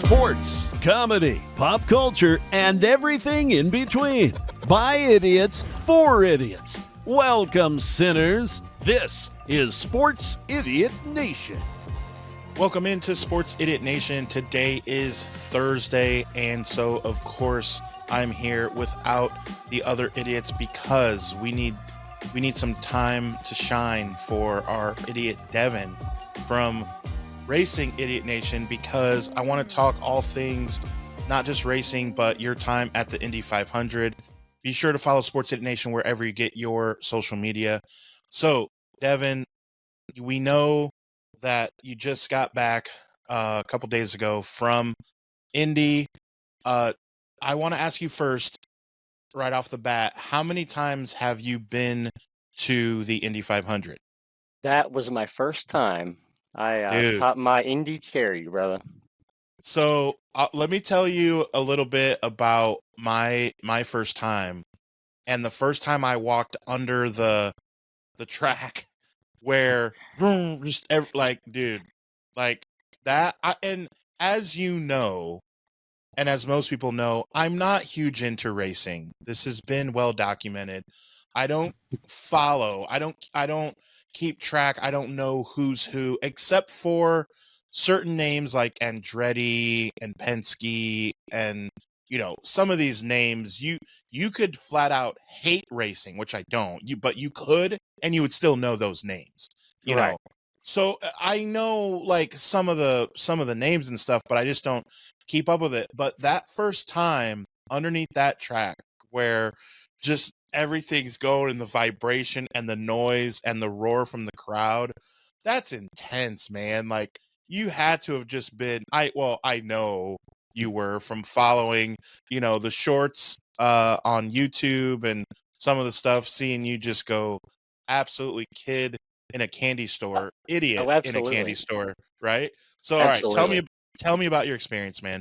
Sports, comedy, pop culture, and everything in between. By idiots, for idiots. Welcome, sinners. This is Sports Idiot Nation. Welcome into Sports Idiot Nation. Today is Thursday, and so, of course, I'm here without the other idiots because we need some time to shine for our idiot Devin from Racing Idiot Nation, because I want to talk all things, not just racing, but your time at the Indy 500. Be sure to follow Sports Idiot Nation wherever you get your social media. So, Devin, we know that you just got back a couple days ago from Indy. I want to ask you first, right off the bat, how many times have you been to the Indy 500? That was my first time. I popped my Indy cherry, brother. So let me tell you a little bit about my first time, and the first time I walked under the track, where dude, like that. And as you know, and as most people know, I'm not huge into racing. This has been well documented. I don't follow. I don't keep track. I don't know who's who, except for certain names like Andretti and Penske, and some of these names you could flat out hate racing, which I don't. But you could, and you would still know those names. You Right. know. So I know like some of the names and stuff, but I just don't keep up with it. But that first time underneath that track, where just everything's going, and the vibration and the noise and the roar from the crowd, that's intense, man. Like, you had to have just been, I know you were, from following, the shorts on YouTube and some of the stuff, seeing you just go absolutely kid in a candy store, idiot in a candy store, right? So, all right, tell me about your experience, man.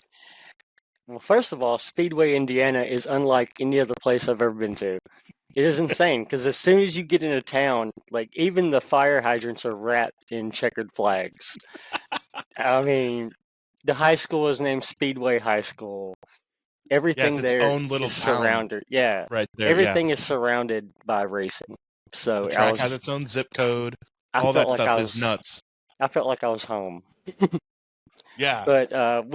Well, first of all, Speedway, Indiana is unlike any other place I've ever been to. It is insane because as soon as you get into town, like even the fire hydrants are wrapped in checkered flags. I mean, the high school is named Speedway High School. Everything it's its there own little is town surrounded. Yeah, right there. everything is surrounded by racing. So the track has its own zip code. All that stuff is nuts. I felt like I was home. Yeah. But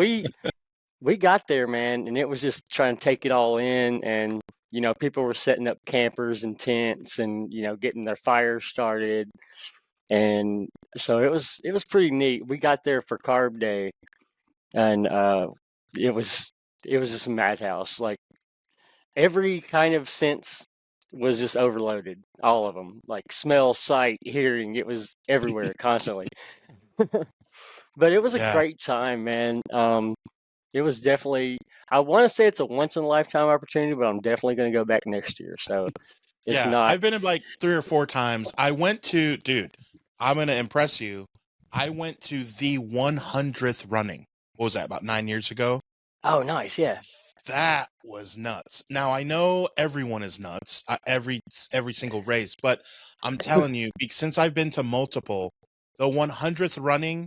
we got there, man, and it was just trying to take it all in, and people were setting up campers and tents, and getting their fires started, and so it was pretty neat. We got there for Carb Day, and it was just a madhouse. Like every kind of sense was just overloaded, all of them, like smell, sight, hearing. It was everywhere constantly. But it was a great time, man. It was definitely, I want to say it's a once in a lifetime opportunity, but I'm definitely going to go back next year. So it's not. I've been like 3 or 4 times. I went to, dude, I'm going to impress you. I went to the 100th running. What was that, about 9 years ago? Oh, nice. Yeah. That was nuts. Now, I know everyone is nuts, every single race, but I'm telling you, since I've been to multiple, the 100th running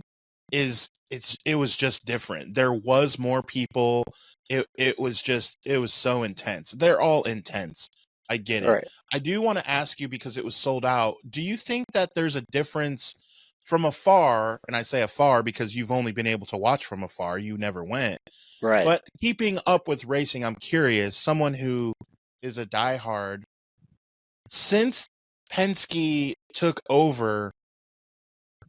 it was just different. There was more people. It was so intense. They're all intense. I get it. Right. I do want to ask you, because it was sold out, do you think that there's a difference from afar? And I say afar because you've only been able to watch from afar. You never went. Right. But keeping up with racing, I'm curious, someone who is a diehard, since Penske took over,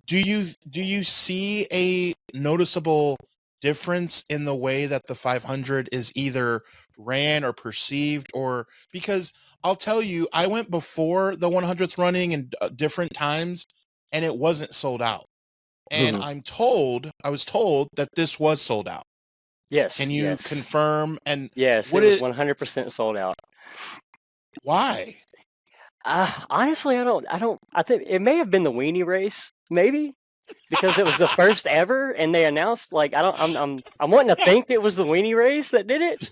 do you see a noticeable difference in the way that the 500 is either ran or perceived? Or, because I'll tell you, I went before the 100th running and different times, and it wasn't sold out. And I was told that this was sold out. Yes. Can you confirm? And yes, it was 100% sold out. Why? Honestly, I think it may have been the weenie race, maybe, because it was the first ever, and they announced, like, I'm wanting to think it was the weenie race that did it,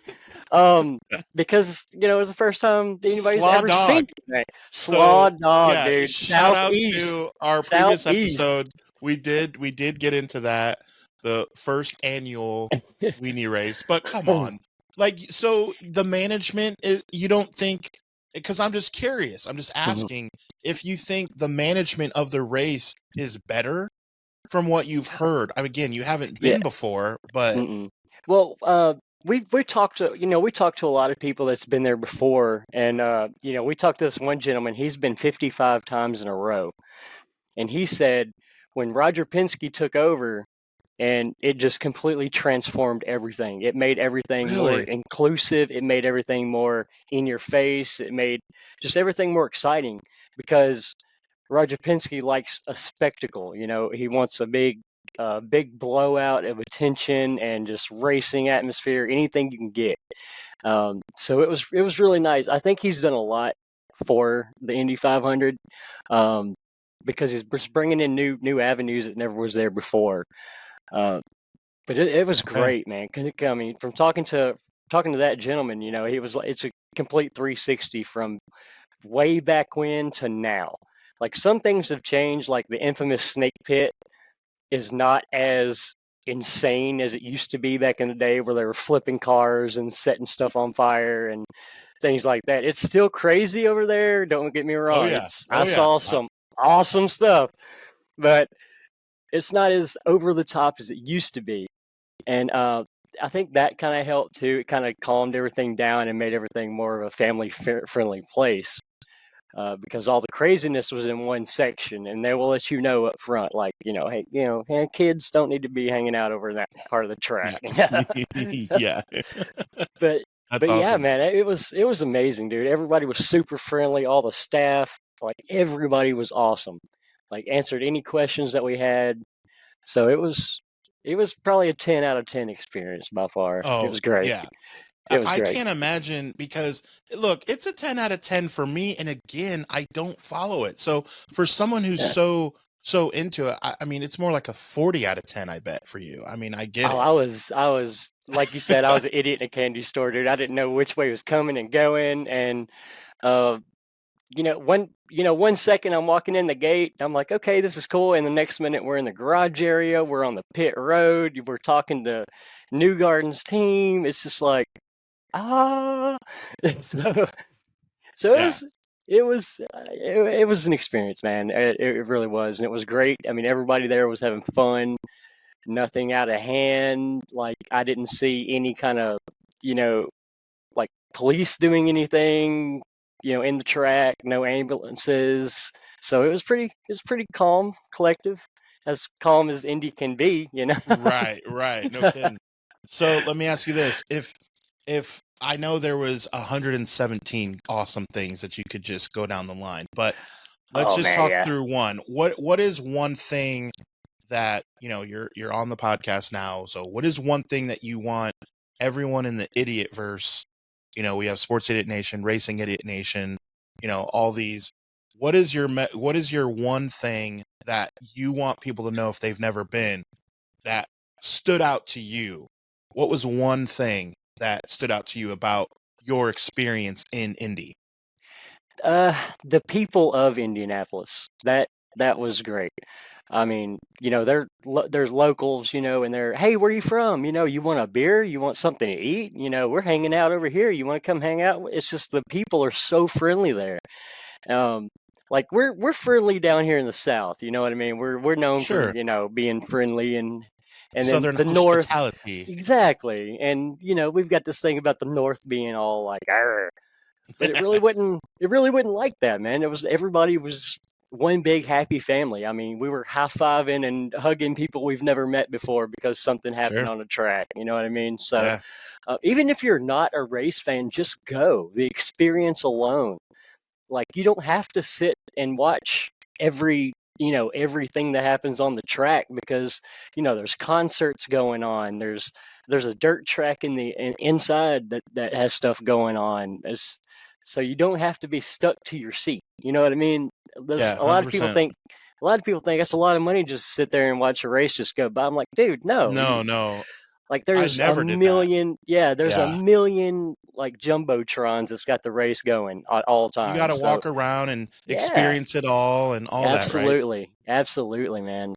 because it was the first time anybody's ever seen it. Slaw dog, dude. Shout out to our previous episode. We did get into that. the first annual weenie race. But come on, like, so the management is, you don't think? Because I'm just curious. I'm just asking if you think the management of the race is better from what you've heard. Again, you haven't Yeah. been before, but Well, we talked to a lot of people that's been there before, and we talked to this one gentleman. He's been 55 times in a row, and he said when Roger Penske took over, and it just completely transformed everything. It made everything more really, inclusive. It made everything more in your face. It made just everything more exciting because Roger Penske likes a spectacle. He wants a big blowout of attention and just racing atmosphere, anything you can get. So it was really nice. I think he's done a lot for the Indy 500 because he's bringing in new avenues that never was there before. But it was okay. great, man. I mean, from talking to that gentleman, he was like, it's a complete 360 from way back when to now. Like some things have changed, like the infamous snake pit is not as insane as it used to be back in the day where they were flipping cars and setting stuff on fire and things like that. It's still crazy over there. Don't get me Oh wrong. yeah, I saw some awesome stuff, but it's not as over the top as it used to be. And I think that kind of helped too. It kind of calmed everything down and made everything more of a family friendly place. Because all the craziness was in one section, and they will let you know up front, like, hey, kids don't need to be hanging out over that part of the track. yeah, yeah. But That's yeah, awesome. man, it was amazing, dude. Everybody was super friendly. All the staff, like everybody was awesome. Like answered any questions that we had. So it was probably a 10 out of 10 experience by far. It Oh was great. yeah. It was I great. can't imagine because look, it's a 10 out of 10 for me. And again, I don't follow it. So for someone who's Yeah. so into it, I mean, it's more like a 40 out of 10, I bet, for you. I mean, I get Oh, it. I was like you said, I was an idiot in a candy store, dude. I didn't know which way was coming and going, and uh, one second I'm walking in the gate, I'm like, okay, this is cool, and the next minute we're in the garage area, we're on the pit road, we're talking to New Garden's team. It's just like ah, so so Yeah. it was an experience, man. It really was, and it was great. I mean, everybody there was having fun. Nothing out of hand. Like I didn't see any kind of, you know, like police doing anything, in the track, no ambulances. So it was pretty calm, collective, as calm as Indy can be. Right, right. No kidding. So let me ask you this. If I know there was 117 awesome things that you could just go down the line, but let's Oh just man, talk yeah. through one. What is one thing that, you're on the podcast now. So what is one thing that you want everyone in the idiot verse, we have Sports Idiot Nation, Racing Idiot Nation, all these. What is your one thing that you want people to know if they've never been that stood out to you? What was one thing that stood out to you about your experience in Indy? The people of Indianapolis. That was great. I mean, there's locals, and they're, hey, where you from? You want a beer? You want something to eat? We're hanging out over here. You want to come hang out? It's just the people are so friendly there. Um, like we're friendly down here in the South. You know what I mean? We're known for Sure. being friendly, and then Southern the North. hospitality. Exactly. And we've got this thing about the North being all like, "Arr," but it really wouldn't like that, man. Everybody was one big happy family. I mean, we were high-fiving and hugging people we've never met before because something happened Sure. on the track. You know what I mean? So Yeah. even if you're not a race fan, just go. The experience alone. Like you don't have to sit and watch everything that happens on the track because there's concerts going on. There's a dirt track inside that has stuff going on. So you don't have to be stuck to your seat. You know what I mean? There's Yeah. a lot of people 100%. think that's a lot of money just to sit there and watch a race just go by. I'm like, dude, no. No, no. Like I there's a never did that. million, yeah, there's a Yeah. million like jumbotrons that's got the race going at all You got to times. So walk around and yeah, experience it all and all that, right? absolutely, absolutely, man.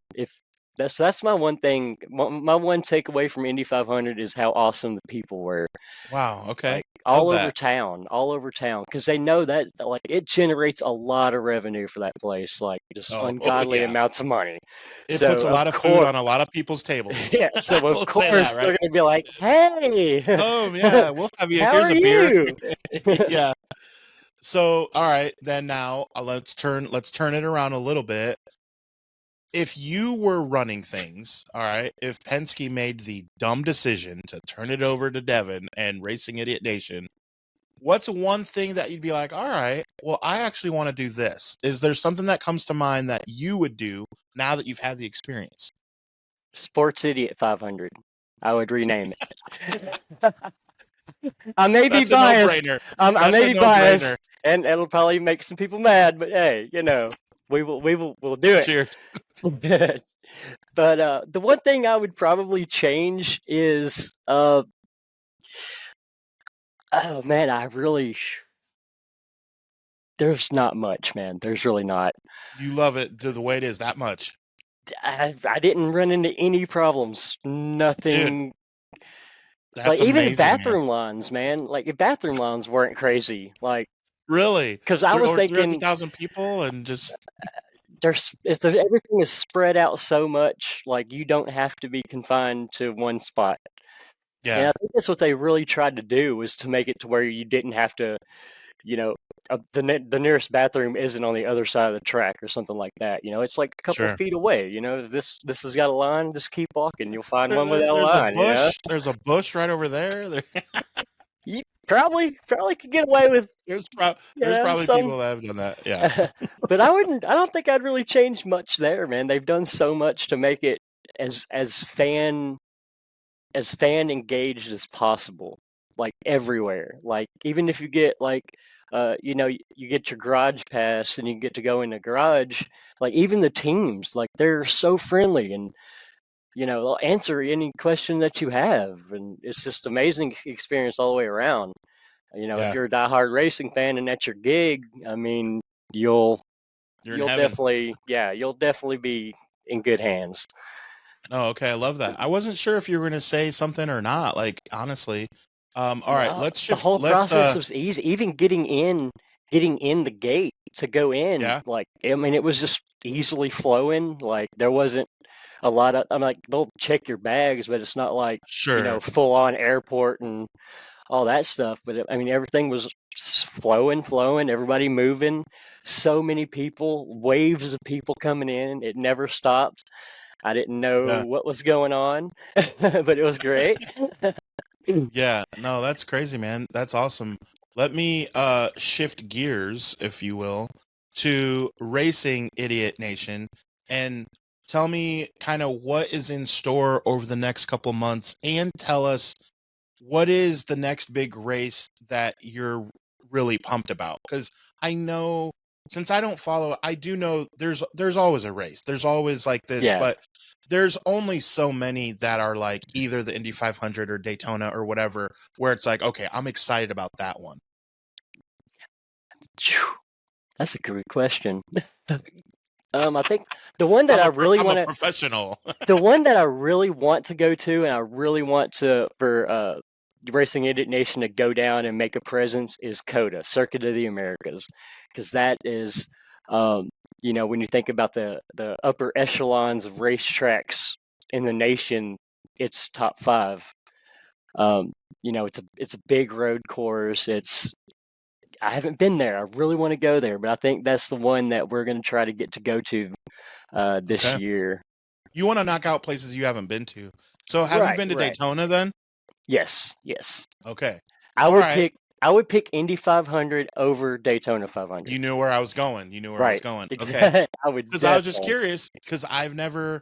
That's my one thing. My one takeaway from Indy 500 is how awesome the people were. Wow. Okay. Like Love that. all over town, because they know that like it generates a lot of revenue for that place, like just Oh, ungodly yeah. amounts of money. It puts So a of lot of food course, on a lot of people's tables. yeah. So of We'll say that, course they're right? gonna be like, "Hey, Oh, yeah. We'll have you. how Here's are a beer. you?" Yeah. So, all right, then now let's turn it around a little bit. If you were running things, all right, if Penske made the dumb decision to turn it over to Devin and Racing Idiot Nation, what's one thing that you'd be like, all right, well, I actually want to do this? Is there something that comes to mind that you would do now that you've had the experience? Sports Idiot 500. I would rename it. I may be That's a biased. no-brainer. I That's may a be no-brainer. biased, and it'll probably make some people mad. But hey, we'll do it. Cheers. But the one thing I would probably change is, oh man, there's not much, man. There's really not. You love it the way it is that much. I didn't run into any problems. Dude, Nothing. that's Like even the amazing, man. bathroom lines, man. Like the bathroom lines weren't crazy. Like Really? because I was Over thinking 300,000 people and just everything is spread out so much. Like you don't have to be confined to one spot. And yeah. I think that's what they really tried to do, was to make it to where you didn't have to, you know, the nearest bathroom isn't on the other side of the track or something like that. It's like a couple Sure. feet away. If this has got a line, just keep walking. You'll find one without a There's a line. bush. There's a bush right over there. You probably could get away with There's probably some. people that have done that. Yeah. But I don't think I'd really change much there, man. They've done so much to make it as fan engaged as possible, like everywhere. Like even if you get like you get your garage pass and you get to go in the garage, like even the teams, like they're so friendly, and they'll answer any question that you have, and it's just amazing experience all the way around. If Yeah. you're a diehard racing fan and that's your gig, I mean, you'll You're in heaven. you'll definitely be in good hands. Oh, okay. I love that. I wasn't sure if you were going to say something or not. Like, honestly. All right. No, Let's the shift. whole Let's, process was easy. Even getting in the gate to go in, yeah. like I mean, it was just easily flowing. Like there wasn't a lot of. I'm like, they'll check your bags, but it's not like Sure. full on airport and all that stuff. But I mean, everything was flowing, everybody moving. So many people, waves of people coming in. It never stopped. I didn't know Yeah. what was going on, but it was great. Yeah. No, that's crazy, man. That's awesome. Let me shift gears, if you will, to Racing Idiot Nation and tell me kind of what is in store over the next couple months, and tell us what is the next big race that you're really pumped about. Because I know, since I don't follow, I do know there's always a race. There's always like this, Yeah. but there's only so many that are like either the Indy 500 or Daytona or whatever, where it's like, okay, I'm excited about that one. That's a good question. I think the one that I really I'm want a professional. the one that I really want to go to, and I really want to for Racing Idiot Nation to go down and make a presence, is COTA, Circuit of the Americas, because that is, when you think about the upper echelons of racetracks in the nation, it's top 5. It's a big road course. I haven't been there. I really want to go there, but I think that's the one that we're going to try to get to go to this Okay. year. You want to knock out places you haven't been to. So have you been to Daytona then? Yes. Okay. I would pick Indy 500 over Daytona 500. You knew where I was going. I was going. Exactly. Okay. I would. Because I was just curious, because I've never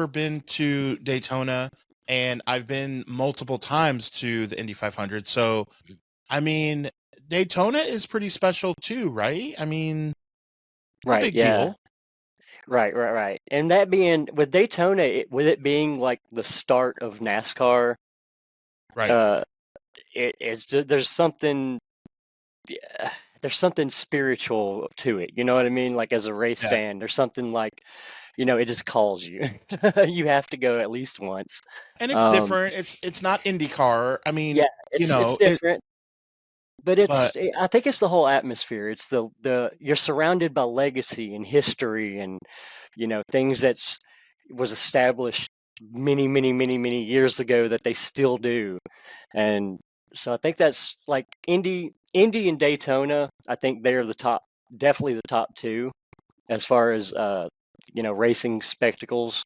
been to Daytona, and I've been multiple times to the Indy 500. So, I mean, Daytona is pretty special too, right? I mean, it's a big deal. Right. And that being with Daytona, with it being like the start of NASCAR, right? There's something. there's something spiritual to it. You know what I mean? Like as a race Yeah. fan, there's something like, it just calls you. You have to go at least once. And it's Um, different. It's not IndyCar. I mean, yeah, you it's know, it different, but but I think it's the whole atmosphere. It's the you're surrounded by legacy and history and things was established many, many, many, many years ago that they still do. And so I think that's like Indy and Daytona. I think they're the top, definitely the top two as far as racing spectacles.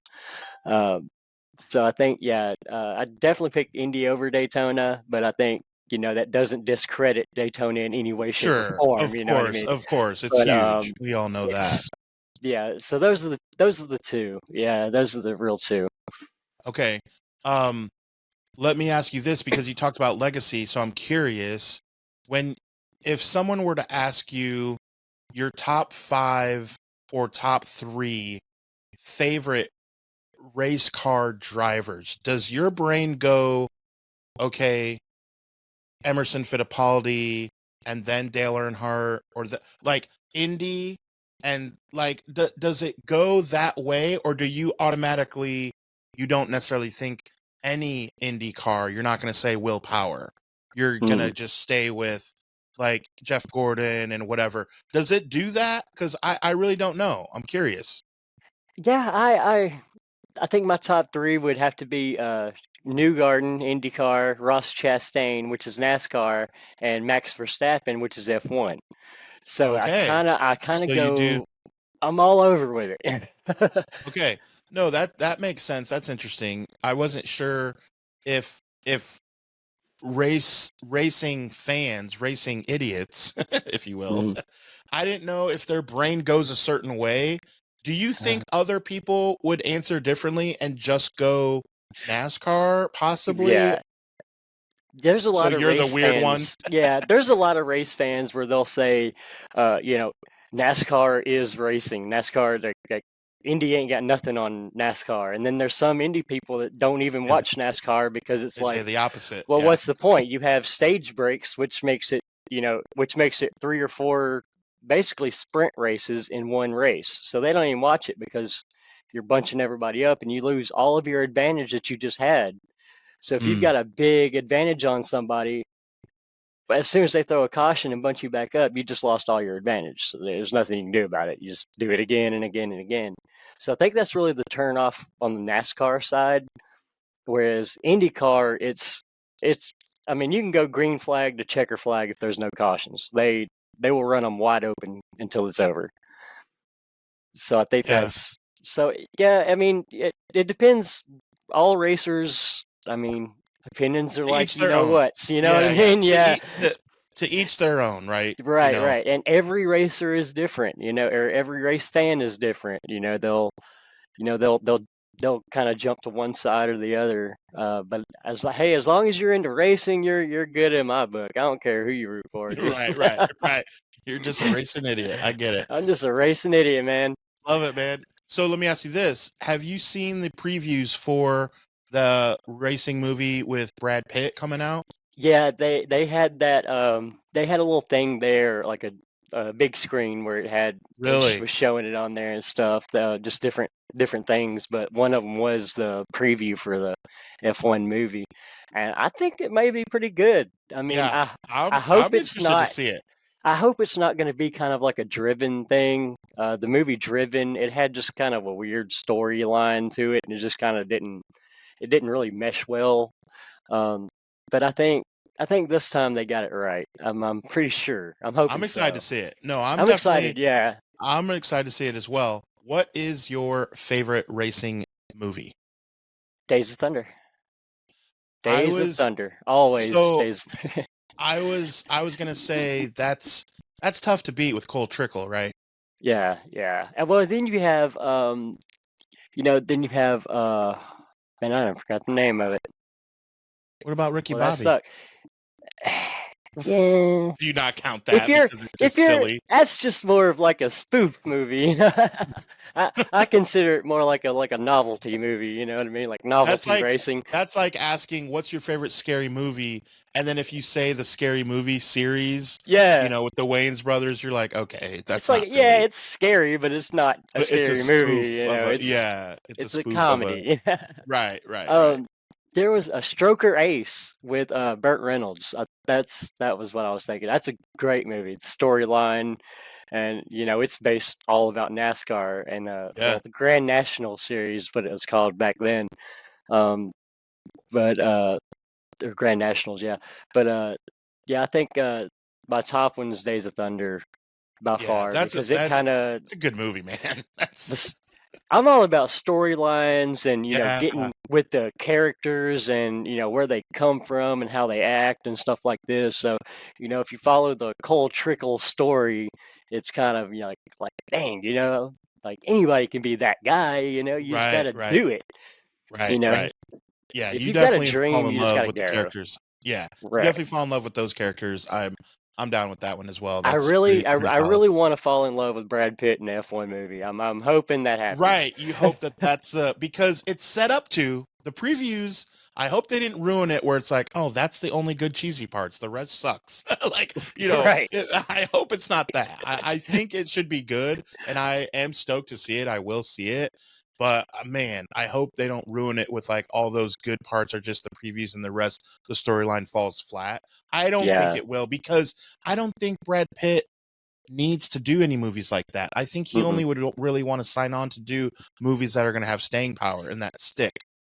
Uh, so I think I definitely pick Indy over Daytona, but I think that doesn't discredit Daytona in any way, shape, or sure, form. You know what I mean? of course, it's But huge. We all know that. it's yeah. So those are the two. Yeah, those are the real two. Okay. Um, Let me ask you this because you talked about legacy, so I'm curious when if someone were to ask you your top 5 or top 3 favorite race car drivers, does your brain go, okay, Emerson Fittipaldi and then Dale Earnhardt or like Indy and like does it go that way, or do you automatically you don't necessarily think any Indy car, you're not going to say Will Power, you're going to just stay with like Jeff Gordon and whatever? Does it do that? Because I really don't know. I'm curious. Yeah, I think my top three would have to be Newgarden, IndyCar, Ross Chastain, which is NASCAR, and Max Verstappen, which is F1. So I Okay, kind of I kind so of you do. go. I'm all over with it. Okay. No, that makes sense. That's interesting. I wasn't sure if racing fans, racing idiots, if you will. Mhm. I didn't know if their brain goes a certain way. Do you think other people would answer differently and just go NASCAR possibly? Yeah, there's a So lot of you're the race weird one? fans. Yeah, there's a lot of race fans where they'll say, uh, you know, NASCAR is racing. NASCAR, like Indy ain't got nothing on NASCAR. And then there's some Indy people that don't even Yeah, watch NASCAR because it's they say like, the opposite. well, Yeah. what's the point? You have stage breaks, which makes it three or four basically sprint races in one race. So they don't even watch it because you're bunching everybody up and you lose all of your advantage that you just had. So if you've Mm, got a big advantage on somebody, but as soon as they throw a caution and bunch you back up, you just lost all your advantage. So there's nothing you can do about it. You just do it again and again and again. So I think that's really the turnoff on the NASCAR side. Whereas IndyCar, it's I mean, you can go green flag to checker flag if there's no cautions. They will run them wide open until it's over. So I think yeah. that's so yeah. I mean, it depends. All racers, I mean, opinions are To like each their own. you know what Yeah, I yeah. mean? Yeah, To each their own, right? You right, know. right. And every racer is different, or every race fan is different. You know, they'll kind of jump to one side or the other. But as long as you're into racing, you're good in my book. I don't care who you root for, dude. Right, right, right. You're just a racing idiot. I get it. I'm just a racing idiot, man. Love it, man. So let me ask you this. Have you seen the previews for the racing movie with Brad Pitt coming out? Yeah, they had that. They had a little thing there, like a big screen where it Really? was showing it on there and stuff. Just different things, but one of them was the preview for the F1 movie, and I think it may be pretty good. I mean, Yeah. I hope I'm it's interested to not. see it. I hope it's not going to be kind of like a Driven thing. The movie Driven, it had just kind of a weird storyline to it, and it just kind of didn't really mesh well. Um, but I think this time they got it right. I'm pretty sure. I'm I'm hoping excited to so. see it. No, I'm excited. Yeah, I'm excited to see it as well. What is your favorite racing movie? Days of Thunder. I Days of was Thunder. Always so Days of Thunder. I was gonna say that's tough to beat with Cole Trickle, right? Yeah, yeah. And well, then you have then you have man, I forgot the name of it. What about Ricky Well, that Bobby? sucked. Yeah. Do you not count If that you're, because it's just if you're, silly? that's just more of like a spoof movie. I consider it more like a novelty movie. You know what I mean? Like That's novelty like racing. that's like asking what's your favorite scary movie, and then if you say the scary movie series, Yeah. with the Wayans brothers, you're like, okay, It's that's like, not yeah, really. it's scary, but it's not a But it's a scary movie. spoof You of know, a it's a it's a spoof of a comedy. right, right, right. um, there was a Stroker Ace with Burt Reynolds. That was what I was thinking. That's a great movie. The storyline, and it's based all about NASCAR and Yeah, the Grand National Series, what it was called back then. Um, but the Grand Nationals, yeah. But yeah, I think my top one is Days of Thunder by yeah. far That's a because it that's kind of it's a good movie, man. That's I'm all about storylines and yeah, getting with the characters and where they come from and how they act and stuff like this. So if you follow the Cole Trickle story, it's kind of like dang, like anybody can be that guy. You just got right, to right, do it. You right, know, right. Yeah, if you you've got a definitely fall dream, in you just got love to with the go. characters. Yeah, you Right. definitely fall in love with those characters. I'm down with that one as well. I That's really, pretty I, pretty I solid. really want to fall in love with Brad Pitt in an F1 movie. I'm hoping that happens. Right. You hope that that's because it's set up to the previews. I hope they didn't ruin it where it's like, oh, that's the only good cheesy parts. The rest sucks. Like, Right. I hope it's not that. I think it should be good, and I am stoked to see it. I will see it. But man, I hope they don't ruin it with like all those good parts are just the previews and the rest, the storyline falls flat. I don't think Yeah. it will because I don't think Brad Pitt needs to do any movies like that. I think he Mm-mm. only would really want to sign on to do movies that are going to have staying power and that stick,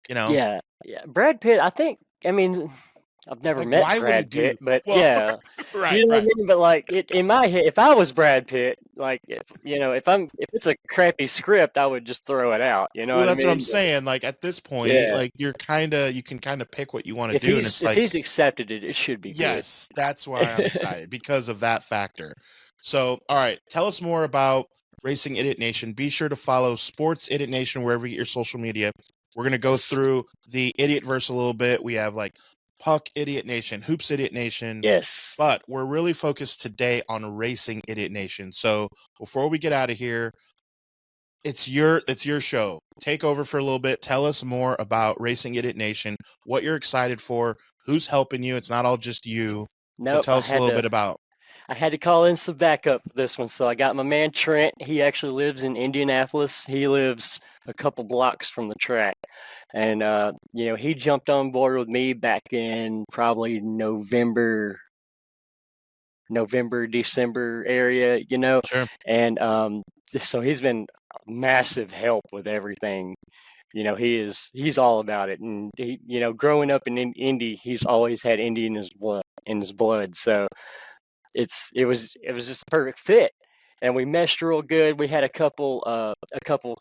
you know? Yeah. Yeah. Brad Pitt, I mean, I've never Like, met why would he Brad do? Pitt, but Well, yeah, right, you know what I right. mean? But like in my head, if I was Brad Pitt, like if it's a crappy script, I would just throw it out. You know Well, what I that's what I'm mean? saying. Like, at this point, Yeah. like, you can kind of pick what you want to If do. And he's it's if like, he's accepted it, it should be good. yes, that's why I'm excited because of that factor. So, all right, tell us more about Racing Idiot Nation. Be sure to follow Sports Idiot Nation wherever you get your social media. We're going to go Yes. through the Idiot verse a little bit. We have like Puck Idiot Nation, Hoops Idiot Nation, Yes. but we're really focused today on Racing Idiot Nation. So, before we get out of here, it's your show. Take over for a little bit. Tell us more about Racing Idiot Nation, what you're excited for, who's helping you. It's not all just you. So Nope. tell us a little bit about. I had to call in some backup for this one. So I got my man Trent. He actually lives in Indianapolis. He lives a couple blocks from the track. And he jumped on board with me back in probably December area. Sure. And so he's been massive help with everything. He's all about it. And growing up in Indy, he's always had Indy in his blood. So it was just a perfect fit, and we meshed real good. We had a couple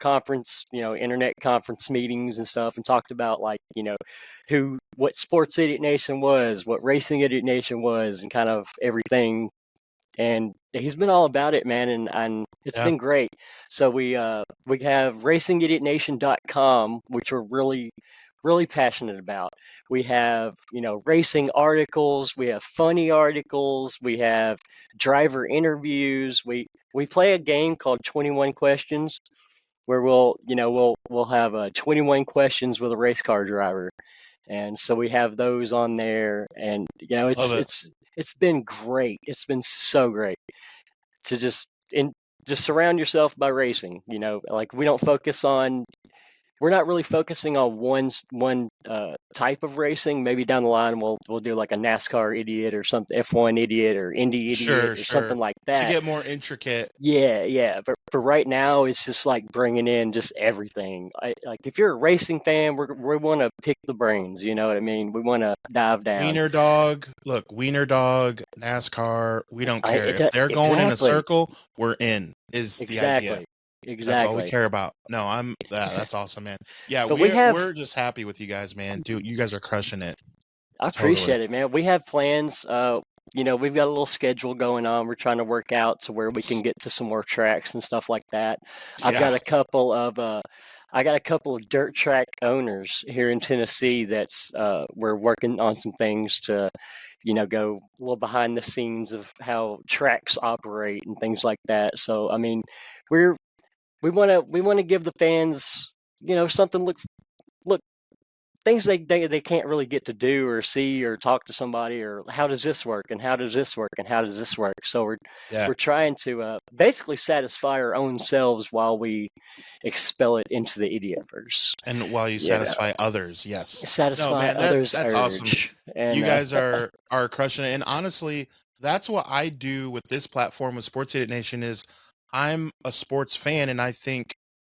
conference, internet conference meetings and stuff, and talked about like what Sports Idiot Nation was, what Racing Idiot Nation was, and kind of everything. And he's been all about it, man, and it's Yeah. been great. So we have racingidiotnation.com, which we're really passionate about. We have, racing articles, we have funny articles, we have driver interviews. We play a game called 21 Questions where we'll have 21 questions with a race car driver. And so we have those on there, and Love it. it's been great. It's been so great to just surround yourself by racing. Like we're not really focusing on one type of racing. Maybe down the line we'll do like a NASCAR idiot or something, F1 idiot or Indy idiot or Sure. something like To that. get more intricate. Yeah. But for right now, it's just like bringing in just everything. Like if you're a racing fan, we want to pick the brains. You know what I mean? We want to dive down. Wiener dog. Look, Wiener dog, NASCAR. We don't care. If they're going in a Exactly. circle, we're in, is the idea. Exactly. That's all we care about. No, that's awesome, man. Yeah, But we're just happy with you guys, man. Dude, you guys are crushing it. I appreciate it, man. We have plans. We've got a little schedule going on. We're trying to work out to where we can get to some more tracks and stuff like that. I've got a couple of dirt track owners here in Tennessee that's we're working on some things to, go a little behind the scenes of how tracks operate and things like that. So I mean, we want to give the fans, something look things they can't really get to do or see or talk to somebody, or how does this work and how does this work and how does this work. So Yeah. we're trying to basically satisfy our own selves while we expel it into the idiotverse. And while you satisfy others, yes. Satisfy others' that's urge. awesome. And You guys are crushing it. And honestly, that's what I do with this platform with Sports Idiot Nation is I'm a sports fan and I think,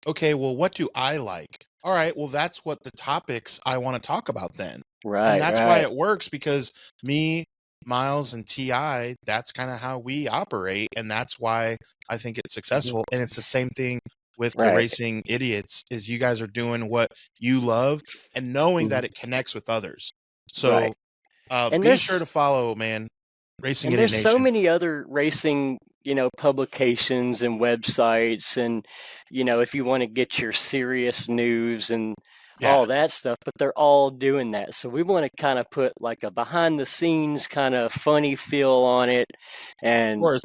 okay, well, what do I like? All right, well, that's what the topics I want to talk about then. right, And that's why right. it works because me, Miles, and TI, that's kind of how we operate. And that's why I think it's successful. And it's the same thing with the Right. Racing Idiots is you guys are doing what you love and knowing that it connects with others. So Right. And be sure to follow, man, Racing And Idiot there's Nation. so many other racing, publications and websites, and if you want to get your serious news and all that stuff, but they're all doing that. So we want to kind of put like a behind the scenes kind of funny feel on it. And Of course.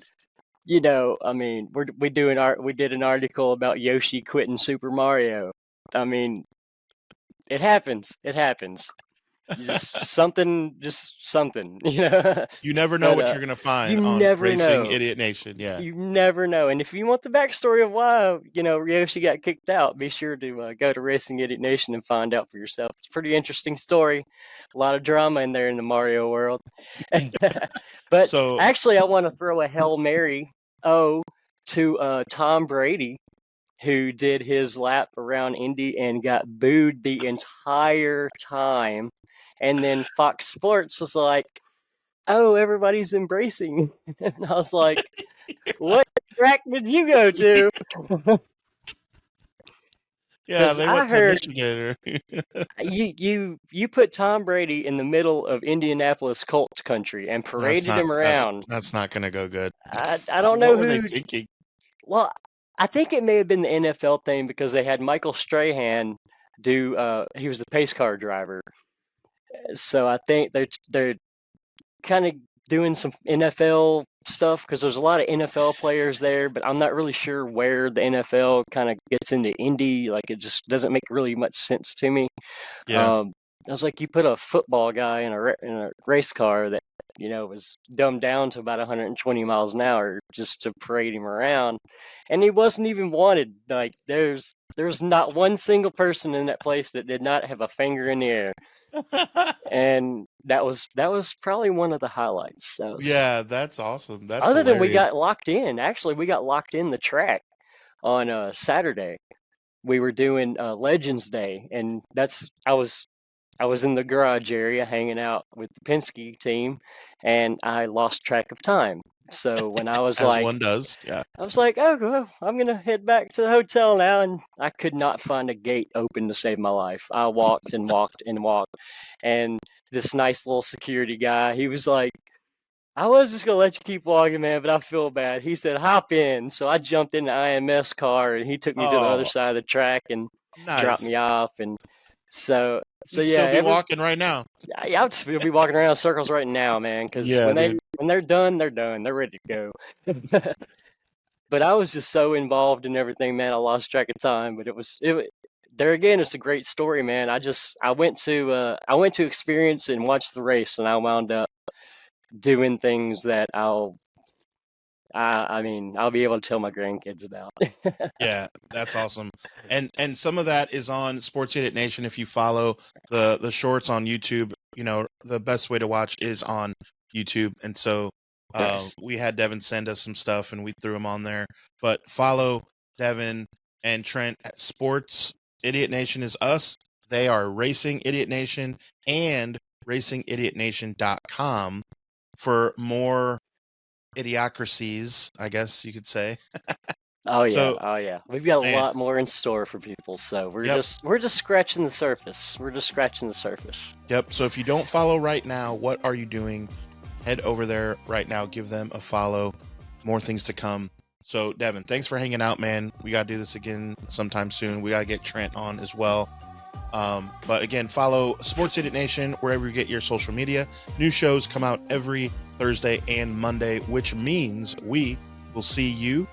I mean, we did an article about Yoshi quitting Super Mario. I mean, it happens. It happens. Just something. You never know what you're going to find you on never Racing know. Idiot Nation. Yeah. You never know. And if you want the backstory of why, Yoshi got kicked out, be sure to go to Racing Idiot Nation and find out for yourself. It's a pretty interesting story. A lot of drama in there in the Mario world. But actually, I want to throw a Hail Mary to Tom Brady, who did his lap around Indy and got booed the entire time. And then Fox Sports was like, oh, everybody's embracing. And I was like, what track did you go to? Yeah, they went to Michigan. you put Tom Brady in the middle of Indianapolis Colts country and paraded him around. That's not going to go good. I don't know what were they thinking? Well, I think it may have been the NFL thing because they had Michael Strahan do. He was the pace car driver, so I think they're kind of doing some NFL stuff because there's a lot of NFL players there, but I'm not really sure where the NFL kind of gets into Indy. Like it just doesn't make really much sense to me. Yeah. I was like, you put a football guy in a race car that was dumbed down to about 120 miles an hour just to parade him around, and he wasn't even wanted. Like there's not one single person in that place that did not have a finger in the air, and that was probably one of the highlights. Yeah, that's awesome. That's other hilarious. Than we got locked in. Actually, we got locked in the track on Saturday. We were doing Legends Day, and I was in the garage area hanging out with the Penske team, and I lost track of time. So when I was as one does, yeah, I was like, oh, well, I'm gonna head back to the hotel now, and I could not find a gate open to save my life. I walked and walked and walked, and this nice little security guy, he was like, I was just gonna let you keep walking, man, but I feel bad. He said, hop in. So I jumped in the IMS car, and he took me to the other side of the track and dropped me off, and so You'd yeah, still be walking right now. I would still be walking around in circles right now, man. Because when they're done, they're done. They're ready to go. But I was just so involved in everything, man. I lost track of time. But there again. It's a great story, man. I went to experience and watch the race, and I wound up doing things that I'll be able to tell my grandkids about. Yeah, that's awesome. And some of that is on Sports Idiot Nation. If you follow the shorts on YouTube, the best way to watch is on YouTube. And so we had Devin send us some stuff and we threw them on there. But follow Devin and Trent at Sports Idiot Nation is us. They are Racing Idiot Nation and racingidiotnation.com for more idiocracies, I guess you could say. Oh yeah. We've got a lot more in store for people, so we're just scratching the surface. We're just scratching the surface. Yep. So if you don't follow right now, what are you doing? Head over there right now, give them a follow. More things to come. So Devin, thanks for hanging out, man. We gotta do this again sometime soon. We gotta get Trent on as well. But again, follow Sports Idiot Nation wherever you get your social media. New shows come out every Thursday and Monday, which means we will see you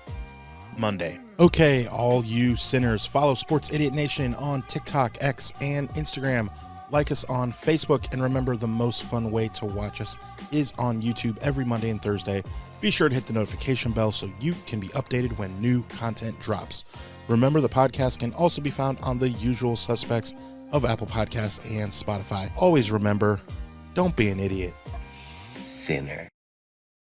Monday. Okay, all you sinners, follow Sports Idiot Nation on TikTok, X, and Instagram. Like us on Facebook, and remember, the most fun way to watch us is on YouTube every Monday and Thursday. Be sure to hit the notification bell so you can be updated when new content drops. Remember, the podcast can also be found on the usual suspects of Apple Podcasts and Spotify. Always remember, don't be an idiot. Sinner.